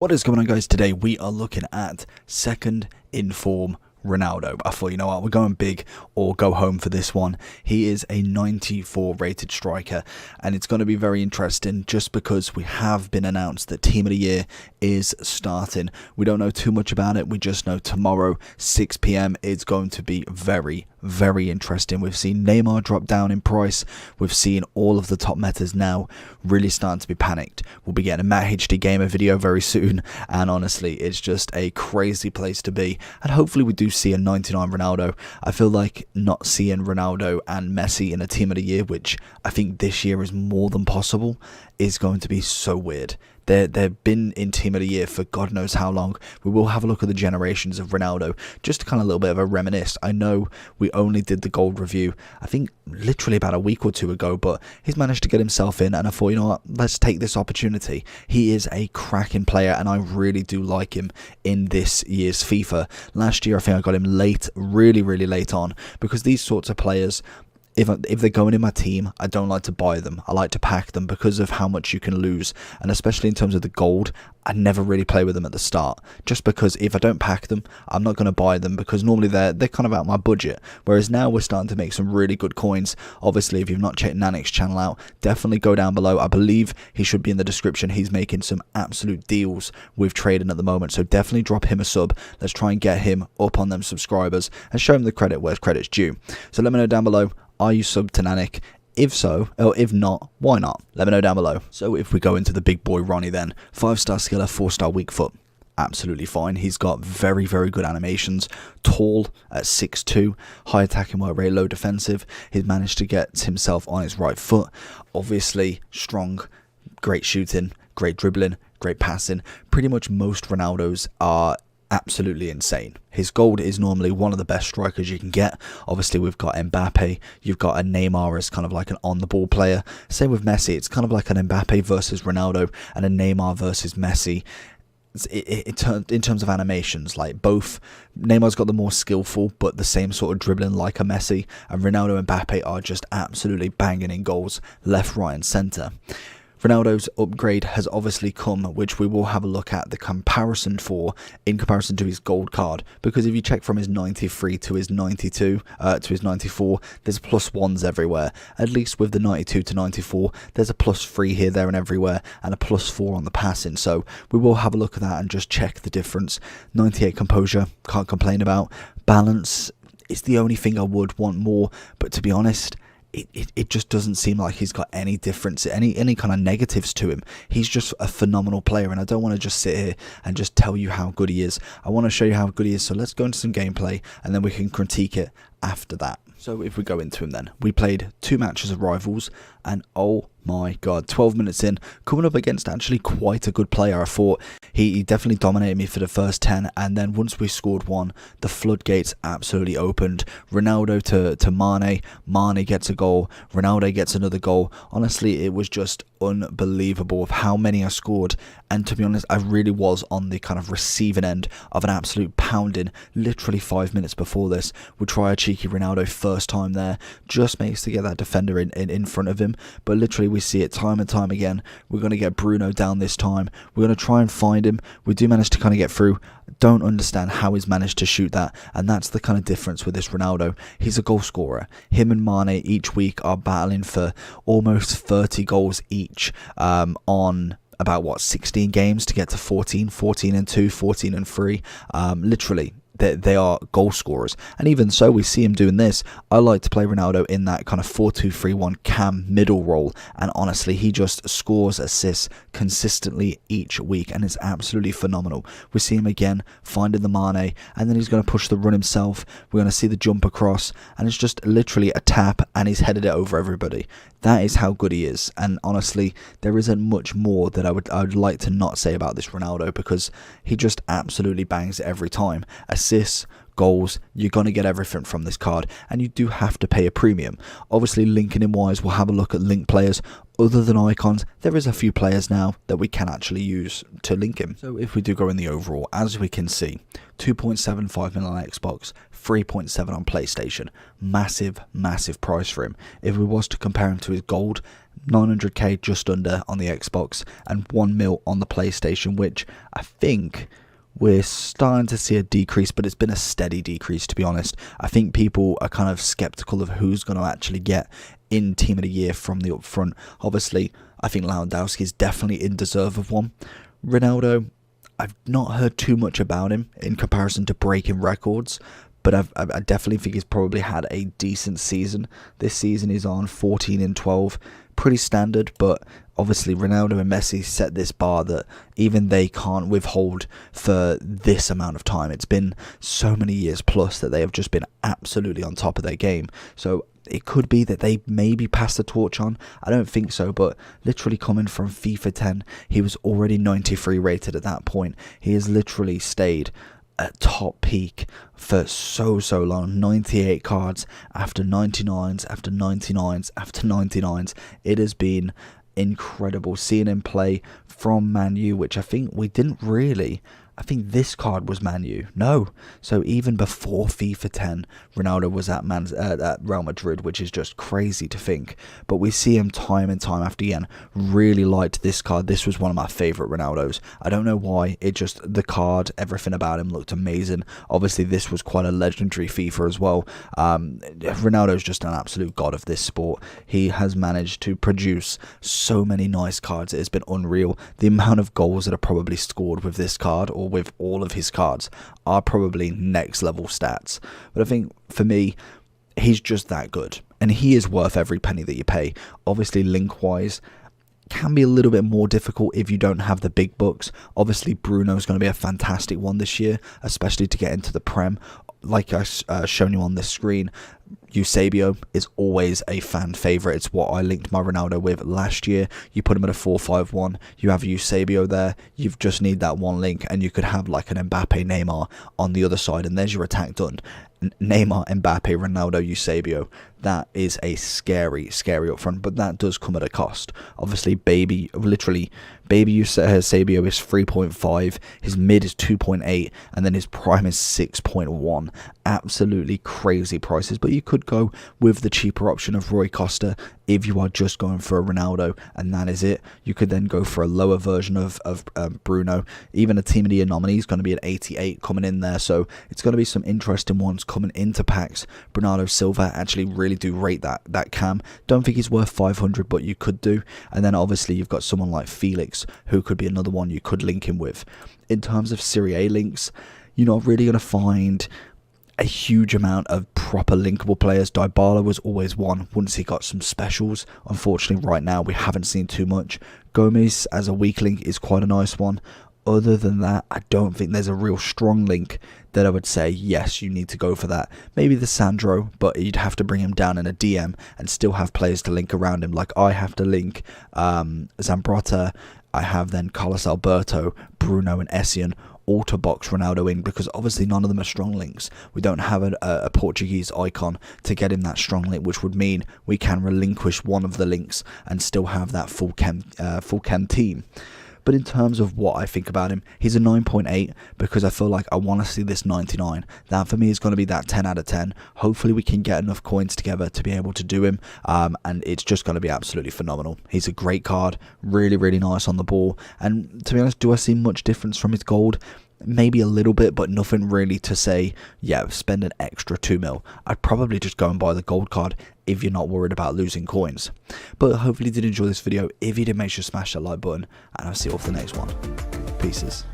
What is going on, guys? Today we are looking at second in form Ronaldo. I thought, you know what, we're going big or go home for this one. He is a 94 rated striker, and it's going to be very interesting just because we have been announced that Team of the Year is starting. We don't know too much about it. We just know tomorrow 6 p.m. is going to be very interesting. We've seen Neymar drop down in price. We've seen all of the top metas now really starting to be panicked. We'll be getting a Matt HD Gamer video very soon, and honestly, it's just a crazy place to be. And hopefully we do see a 99 Ronaldo. I feel like not seeing Ronaldo and Messi in a Team of the Year, which I think this year is more than possible, is going to be so weird. They've been in Team of the Year for God knows how long. We will have a look at the generations of Ronaldo, just to kind of a little bit of a reminisce. I know we only did the gold review, I think literally about a week or two ago, but he's managed to get himself in, and I thought, you know what, let's take this opportunity. He is a cracking player, and I really do like him in this year's FIFA. Last year, I think I got him late, really late on, because these sorts of players, if they're going in my team, I don't like to buy them. I like to pack them because of how much you can lose. And especially in terms of the gold, I never really play with them at the start. Just because if I don't pack them, I'm not going to buy them, because normally they're kind of out my budget. Whereas now we're starting to make some really good coins. Obviously, if you've not checked Nannik's channel out, definitely go down below. I believe he should be in the description. He's making some absolute deals with trading at the moment. So definitely drop him a sub. Let's try and get him up on them subscribers and show him the credit where credit's due. So let me know down below. Are you subbed to Nannik? If so, or if not, why not? Let me know down below. So if we go into the big boy Ronnie then, 5-star skiller, 4-star weak foot. Absolutely fine. He's got very good animations. Tall at 6'2", high attacking work rate, low defensive. He's managed to get himself on his right foot. Obviously strong, great shooting, great dribbling, great passing. Pretty much most Ronaldos are absolutely insane. His gold is normally one of the best strikers you can get. Obviously, we've got Mbappe, you've got a Neymar as kind of like an on-the-ball player. Same with Messi, it's kind of like an Mbappe versus Ronaldo and a Neymar versus Messi. In terms of animations, like both, Neymar's got the more skillful but the same sort of dribbling like a Messi, and Ronaldo and Mbappe are just absolutely banging in goals left, right and centre. Ronaldo's upgrade has obviously come, which we will have a look at the comparison for in comparison to his gold card, because if you check from his 93 to his 92 to his 94, there's +1s everywhere. At least with the 92 to 94, there's a +3 here, there and everywhere, and a +4 on the passing. So we will have a look at that and just check the difference. 98 composure, can't complain about. Balance is the only thing I would want more, but to be honest, it just doesn't seem like he's got any difference, any kind of negatives to him. He's just a phenomenal player, and I don't want to just sit here and just tell you how good he is. I want to show you how good he is, so let's go into some gameplay and then we can critique it after that. So if we go into him then, we played 2 matches of rivals, and oh my god, 12 minutes in, coming up against actually quite a good player. I thought he definitely dominated me for the first 10, and then once we scored one, the floodgates absolutely opened. Ronaldo to Mane, Mane gets a goal, Ronaldo gets another goal. Honestly, it was just unbelievable of how many I scored, and to be honest, I really was on the kind of receiving end of an absolute pounding. Literally 5 minutes before this, we try a cheeky Ronaldo first time there, just makes to get that defender in front of him, but literally we see it time and time again. We're going to get Bruno down this time. We're going to try and find him. We do manage to kind of get through. Don't understand how he's managed to shoot that, and that's the kind of difference with this Ronaldo. He's a goal scorer. Him and Mane each week are battling for almost 30 goals each on about what, 16 games to get to 14 and 2, 14 and 3. Literally they are goal scorers, and even so, we see him doing this. I like to play Ronaldo in that kind of 4-2-3-1 cam middle role, and honestly, he just scores assists consistently each week, and it's absolutely phenomenal. We see him again finding the Mane, and then he's going to push the run himself. We're going to see the jump across, and it's just literally a tap, and he's headed it over everybody. That is how good he is, and honestly, there isn't much more that I would like to not say about this Ronaldo, because he just absolutely bangs it every time. Assists, goals, you're going to get everything from this card, and you do have to pay a premium. Obviously, linking him wise, we'll have a look at link players. Other than icons, there is a few players now that we can actually use to link him. So if we do go in the overall, as we can see, 2.75 million on Xbox, 3.7 on PlayStation. Massive price for him. If we was to compare him to his gold, 900k just under on the Xbox, and 1 mil on the PlayStation, which I think we're starting to see a decrease, but it's been a steady decrease, to be honest. I think people are kind of skeptical of who's going to actually get in Team of the Year from the upfront. Obviously, I think Lewandowski is definitely in deserve of one. Ronaldo, I've not heard too much about him in comparison to breaking records, but I definitely think he's probably had a decent season. This season he's on 14 and 12. Pretty standard, but obviously Ronaldo and Messi set this bar that even they can't withhold for this amount of time. It's been so many years plus that they have just been absolutely on top of their game. So it could be that they maybe pass the torch on. I don't think so, but literally coming from FIFA 10, he was already 93 rated at that point. He has literally stayed at top peak for so long. 98 cards after 99s after 99s after 99s. It has been incredible seeing him play from Man U, which I think we didn't really. I think this card was Man U. No. So even before FIFA 10, Ronaldo was at Real Madrid, which is just crazy to think. But we see him time and time after again. Really liked this card. This was one of my favourite Ronaldos. I don't know why. It just, the card, everything about him looked amazing. Obviously, this was quite a legendary FIFA as well. Ronaldo's just an absolute god of this sport. He has managed to produce so many nice cards. It has been unreal. The amount of goals that are probably scored with this card, or with all of his cards, are probably next level stats. But I think for me, he's just that good, and he is worth every penny that you pay. Obviously, link wise can be a little bit more difficult if you don't have the big bucks. Obviously, Bruno is going to be a fantastic one this year, especially to get into the Prem. Like I've shown you on this screen, Eusebio is always a fan favourite. It's what I linked my Ronaldo with last year. You put him at a 4-5-1, you have Eusebio there, you just need that one link, and you could have like an Mbappe Neymar on the other side, and there's your attack done. Neymar, Mbappe, Ronaldo, Eusebio. That is a scary upfront, but that does come at a cost. Obviously, baby Eusebio is 3.5, his mid is 2.8, and then his prime is 6.1. Absolutely crazy prices, but you could go with the cheaper option of Roy Costa if you are just going for a Ronaldo, and that is it. You could then go for a lower version of Bruno. Even a Team of the Year nominee is going to be an 88 coming in there, so it's going to be some interesting ones coming into packs. Bernardo Silva, actually really do rate that cam. Don't think he's worth 500, but you could do. And then obviously you've got someone like Felix, who could be another one you could link him with. In terms of Serie A links, you're not really going to find a huge amount of proper linkable players. Dybala was always one once he got some specials. Unfortunately, right now we haven't seen too much. Gomez as a weak link is quite a nice one. Other than that, I don't think there's a real strong link that I would say, yes, you need to go for that. Maybe the Sandro, but you'd have to bring him down in a DM and still have players to link around him. Like I have to link Zambrotta, I have then Carlos Alberto, Bruno and Essien, all to box Ronaldo in, because obviously none of them are strong links. We don't have a Portuguese icon to get him that strong link, which would mean we can relinquish one of the links and still have that full chem team. But in terms of what I think about him, he's a 9.8 because I feel like I want to see this 99. That for me is going to be that 10 out of 10. Hopefully we can get enough coins together to be able to do him, and it's just going to be absolutely phenomenal. He's a great card, really nice on the ball, and to be honest, do I see much difference from his gold? Maybe a little bit, but nothing really to say, yeah, spend an extra 2 mil. I'd probably just go and buy the gold card if you're not worried about losing coins. But hopefully you did enjoy this video. If you did, make sure to smash that like button, and I'll see you all for the next one. Peace.